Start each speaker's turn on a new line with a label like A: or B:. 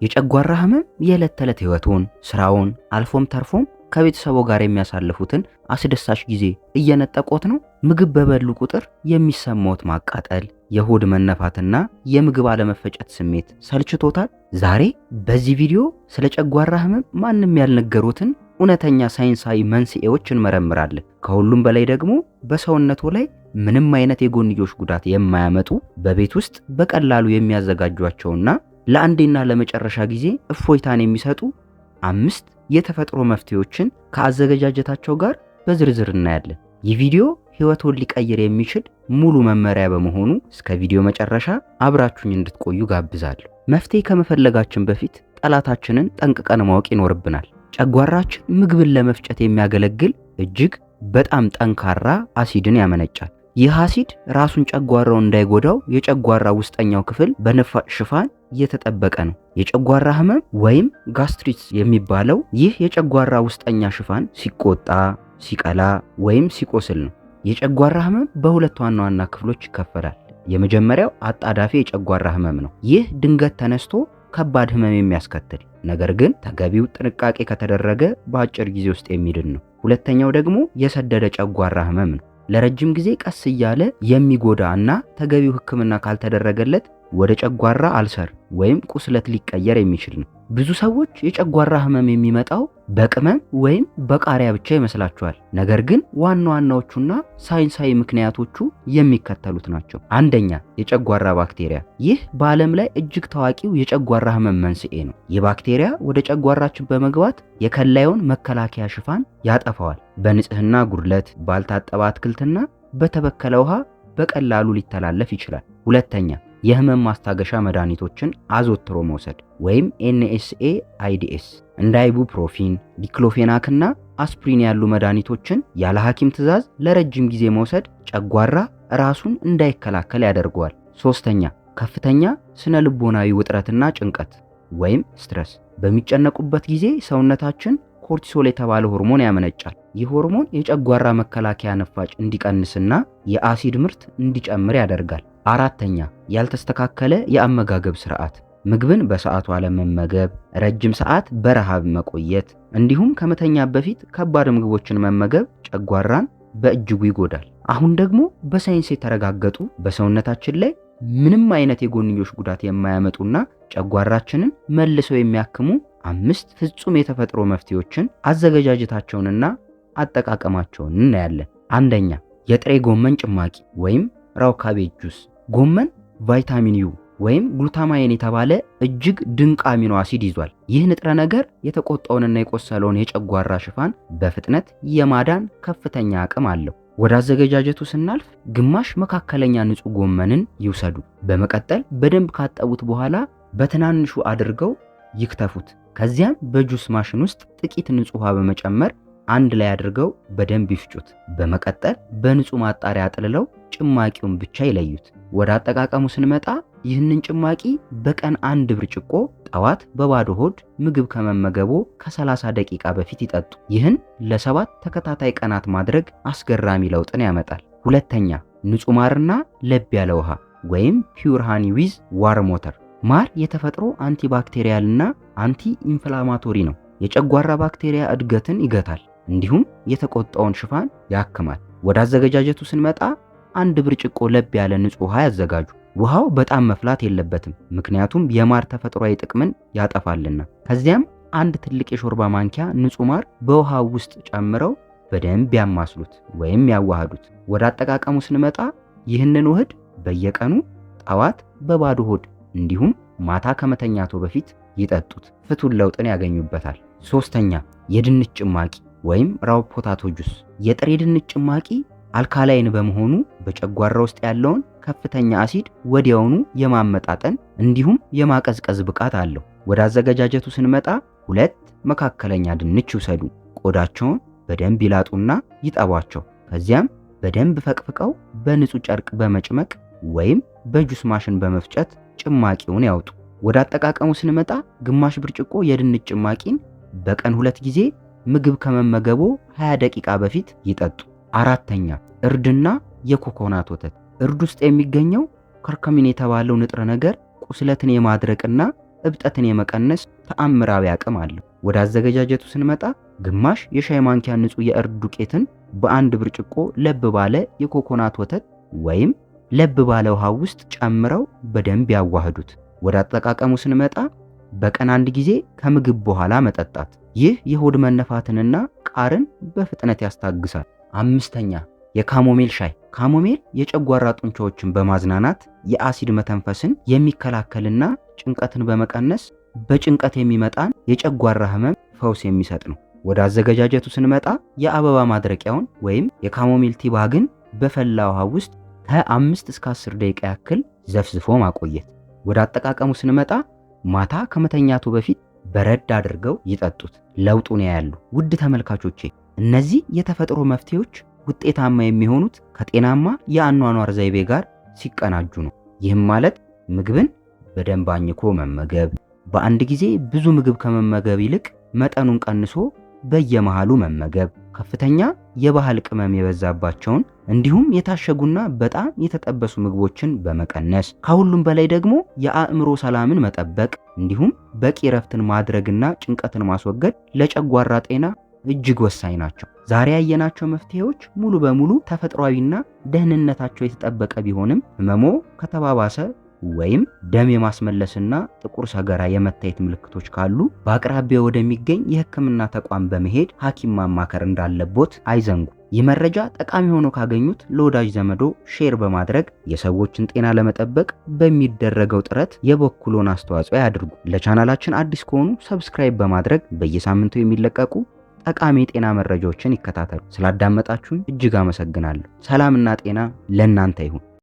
A: የጨጓራ ህመም የዕለት ተዕለት ህይወቱን፣ ስራውን አልፎም ተርፎም ከቤተሰቦ ጋር የሚያሳልፉትን አስደሳች ጊዜ እየነጠቆት ነው? ምግብ በበሉ ቁጥር የሚሰማዎት ማቃጠል፣ የሆድ መነፋትና የምግብ አለመፈጨት ስሜት ሰልችቶታል? ዛሬ በዚህ ቪዲዮ ስለ ጨጓራ ህመም ማንም ያልነገሩትን እውነተኛ ሳይንሳዊ መንስኤዎች እንመረምራለን። ከሁሉም በላይ ደግሞ በሰውነቱ ላይ ምንም አይነት የጎንዮሽ ጉዳት የማያመጡ በቤት ውስጥ በቀላሉ የሚያዘጋጇቸውና ለአንዴና ለመጨረሻ ጊዜ እፎይታን የሚሰጡ 5 የተፈጥሮ መፍትሄዎችን ከአዘገጃጀታቸው ጋር በዝርዝር እናያለን። ይህ ቪዲዮ ህይወቶን ሊቀይር የሚችል ሙሉ መመሪያ በመሆኑ እስከ ቪዲዮ መጨረሻ አብራችሁኝ እንድትቆዩ ጋብዛለሁ። መፍትሄ ከመፈለጋችን በፊት ጠላታችንን ጠንቅቀን ማወቅ ይኖርብናል። ጨጓራችን ምግብን ለመፍጨት የሚያገለግል እጅግ በጣም ጠንካራ አሲድን ያመነጫል። ይህ አሲድ ራሱን ጨጓራው እንዳይጎዳው የጨጓራ ውስጠኛው ክፍል በነፋጭ ሽፋን እየተጠበቀ ነው። የጨጓራ ህመም ወይም ጋስትሪትስ የሚባለው ይህ የጨጓራ ውስጠኛ ሽፋን ሲቆጣ፣ ሲቀላ ወይም ሲቆስል ነው። የጨጓራ ህመም በሁለት ዋና ዋና ክፍሎች ይከፈላል። የመጀመሪያው አጣዳፊ የጨጓራ ህመም ነው። ይህ ድንገት ተነስቶ ከባድ ህመም የሚያስከትል ነገር ግን ተገቢው ጥንቃቄ ከተደረገ በአጭር ጊዜ ውስጥ የሚድን ነው። ሁለተኛው ደግሞ የሰደደ ጨጓራ ህመም ነው። ለረጅም ጊዜ ቀስ እያለ የሚጎዳ እና ተገቢው ህክምና ካልተደረገለት ወደ ጨጓራ አልሰር ወይም ቁስለት ሊቀየር የሚችል ነው። ብዙ ሰዎች የጨጓራ ህመም የሚመጣው በቅመም ወይም በቃሪያ ብቻ ይመስላቸዋል። ነገር ግን ዋና ዋናዎቹና ሳይንሳዊ ምክንያቶቹ የሚከተሉት ናቸው። አንደኛ፣ የጨጓራ ባክቴሪያ። ይህ በዓለም ላይ እጅግ ታዋቂው የጨጓራ ህመም መንስኤ ነው። ይህ ባክቴሪያ ወደ ጨጓራችን በመግባት የከላዩን መከላከያ ሽፋን ያጠፋዋል። በንጽህና ጉድለት፣ ባልታጠበ አትክልትና በተበከለ ውሃ በቀላሉ ሊተላለፍ ይችላል። ሁለተኛ፣ የህመም ማስታገሻ መድኃኒቶችን አዘውትሮ መውሰድ ወይም NSAIDs እንደ አይቡፕሮፊን፣ ዲክሎፌናክና አስፕሪን ያሉ መድኃኒቶችን ያለ ሐኪም ትዕዛዝ ለረጅም ጊዜ መውሰድ ጨጓራ ራሱን እንዳይከላከል ያደርገዋል። ሶስተኛ፣ ከፍተኛ ስነ ልቦናዊ ውጥረትና ጭንቀት ወይም ስትረስ። በሚጨነቁበት ጊዜ ሰውነታችን ኮርቲሶል የተባለ ሆርሞን ያመነጫል። ይህ ሆርሞን የጨጓራ መከላከያ ነፋጭ እንዲቀንስና የአሲድ ምርት እንዲጨምር ያደርጋል። አራተኛ፣ ያልተስተካከለ የአመጋገብ ስርዓት። ምግብን በሰዓቱ አለመመገብ፣ ረጅም ሰዓት በረሃብ መቆየት እንዲሁም ከመተኛ በፊት ከባድ ምግቦችን መመገብ ጨጓራን በእጅጉ ይጎዳል። አሁን ደግሞ በሳይንስ የተረጋገጡ በሰውነታችን ላይ ምንም አይነት የጎንዮሽ ጉዳት የማያመጡና ጨጓራችንን መልሰው የሚያክሙ 5 ፍጹም የተፈጥሮ መፍትሄዎችን አዘገጃጀታቸውንና አጠቃቀማቸውን እናያለን። አንደኛ፣ የጥሬ ጎመን ጭማቂ ወይም ራው ካቤጅ ጁስ። ጎመን ቫይታሚን ዩ ወይም ግሉታማይን የተባለ እጅግ ድንቅ አሚኖ አሲድ ይዟል። ይህ ንጥረ ነገር የተቆጣውንና የቆሰለውን የጨጓራ ሽፋን በፍጥነት የማዳን ከፍተኛ አቅም አለው። ወደ አዘገጃጀቱ ስናልፍ ግማሽ መካከለኛ ንጹህ ጎመንን ይውሰዱ። በመቀጠል በደንብ ካጠቡት በኋላ በትናንሹ አድርገው ይክተፉት። ከዚያም በጁስ ማሽን ውስጥ ጥቂት ንጹህ ውሃ በመጨመር አንድ ላይ አድርገው በደንብ ይፍጩት። በመቀጠል በንጹህ ማጣሪያ አጥልለው ጭማቂውን ብቻ ይለዩት። ወደ አጠቃቀሙ ስንመጣ ይህንን ጭማቂ በቀን 1 ብርጭቆ ጠዋት በባዶ ሆድ ምግብ ከመመገቦ ከ30 ደቂቃ በፊት ይጠጡ። ይህን ለ7 ተከታታይ ቀናት ማድረግ አስገራሚ ለውጥን ያመጣል። ሁለተኛ፣ ንጹህ ማርና ለብ ያለ ውሃ ወይም ፒውር ሃኒ ዊዝ ዋርም ዋተር። ማር የተፈጥሮ አንቲባክቴሪያልና አንቲ ኢንፍላማቶሪ ነው። የጨጓራ ባክቴሪያ እድገትን ይገታል እንዲሁም የተቆጣውን ሽፋን ያክማል። ወደ አዘገጃጀቱ ስንመጣ 1 ብርጭቆ ለብ ያለ ንጹህ ውሃ ያዘጋጁ። ውሃው በጣም መፍላት የለበትም ምክንያቱም የማር ተፈጥሯዊ ጥቅምን ያጠፋልና። ከዚያም 1 ትልቅ የሾርባ ማንኪያ ንጹህ ማር በውሃው ውስጥ ጨምረው በደንብ ያማስሉት ወይም ያዋሃዱት። ወደ አጠቃቀሙ ስንመጣ ይህንን ውህድ በየቀኑ ጠዋት በባዶ ሆድ እንዲሁም ማታ ከመተኛቶ በፊት ይጠጡት። ፍቱን ለውጥን ያገኙበታል። ሶስተኛ፣ የድንች ጭማቂ ወይም ራው ፖታቶ ጁስ። የጥሬ ድንች ጭማቂ አልካላይን በመሆኑ በጨጓራ ውስጥ ያለውን ከፍተኛ አሲድ ወዲያውኑ የማመጣጠን እንዲሁም የማቀዝቀዝ ብቃት አለው። ወደ አዘገጃጀቱ ስንመጣ 2 መካከለኛ ድንች ይውሰዱ። ቆዳቸውን በደንብ ይላጡና ይጠቧቸው። ከዚያም በደንብ ፈቅፍቀው በንጹህ ጨርቅ በመጭመቅ ወይም በጁስ ማሽን በመፍጨት ጭማቂውን ያውጡ። ወደ አጠቃቀሙ ስንመጣ ግማሽ ብርጭቆ የድንች ጭማቂን በቀን 2 ጊዜ ምግብ ከመመገቦ 20 ደቂቃ በፊት ይጠጡ። አራተኛ፣ እርድና የኮኮናት ወተት። እርድ ውስጥ የሚገኘው ከርከሚን የተባለው ንጥረ ነገር ቁስለትን የማድረቅና እብጠትን የመቀነስ ተአምራዊ አቅም አለው። ወደ አዘገጃጀቱ ስንመጣ ግማሽ የሻይ ማንኪያ ንጹህ የእርድ ዱቄትን በአንድ ብርጭቆ ለብ ባለ የኮኮናት ወተት ወይም ለብ ባለ ውሃ ውስጥ ጨምረው በደንብ ያዋህዱት። ወደ አጠቃቀሙ ስንመጣ በቀን አንድ ጊዜ ከምግብ በኋላ መጠጣት። ይህ የሆድ መነፋትንና ቃርን በፍጥነት ያስታግሳል። አምስተኛ የካሞሜል ሻይ። ካሞሜል የጨጓራ ጡንቻዎችን በማዝናናት የአሲድ መተንፈስን የሚከላከልና ጭንቀትን በመቀነስ በጭንቀት የሚመጣን የጨጓራ ህመም ፈውስ የሚሰጥ ነው። ወደ አዘገጃጀቱ ስንመጣ የአበባ ማድረቂያውን ወይም የካሞሜል ቲባግን በፈላ ውሃ ውስጥ ከ5 እስከ 10 ደቂቃ ያክል ዘፍዝፎ ማቆየት። ወደ አጠቃቀሙ ስንመጣ ማታ ከመተኛቱ በፊት በረድ አድርገው ይጠጡት፣ ለውጡን ያያሉ። ውድ ተመልካቾቼ እነዚህ የተፈጥሮ መፍትሄዎች ውጤታማ የሚሆኑት ከጤናማ የአኗኗር ዘይቤ ጋር ሲቀናጁ ነው። ይህም ማለት ምግብን በደንብ አኝኮ መመገብ፣ በአንድ ጊዜ ብዙ ምግብ ከመመገብ ይልቅ መጠኑን ቀንሶ በየመሃሉ መመገብ፣ ከፍተኛ የባህል ቅመም የበዛባቸውን እንዲሁም የታሸጉና በጣም የተጠበሱ ምግቦችን በመቀነስ፣ ከሁሉም በላይ ደግሞ የአእምሮ ሰላምን መጠበቅ እንዲሁም በቂ ረፍትን ማድረግና ጭንቀትን ማስወገድ ለጨጓራ ጤና እጅግ ወሳኝ ናቸው። ዛሬ ያየናቸው መፍትሄዎች ሙሉ በሙሉ ተፈጥሯዊና ደህንነታቸው የተጠበቀ ቢሆንም ህመሞ ከተባባሰ ወይም ደም የማስመለስና ጥቁር ሰገራ የመታየት ምልክቶች ካሉ በአቅራቢያው ወደሚገኝ የሕክምና ተቋም በመሄድ ሐኪም ማማከር እንዳለቦት አይዘንጉ። ይህ መረጃ ጠቃሚ ሆኖ ካገኙት ለወዳጅ ዘመዶ ሼር በማድረግ የሰዎችን ጤና ለመጠበቅ በሚደረገው ጥረት የበኩሎን አስተዋጽኦ ያድርጉ። ለቻናላችን አዲስ ከሆኑ ሰብስክራይብ በማድረግ በየሳምንቱ የሚለቀቁ ጠቃሚ የጤና መረጃዎችን ይከታተሉ። ስላዳመጣችሁኝ እጅግ አመሰግናለሁ። ሰላምና ጤና ለእናንተ ይሁን።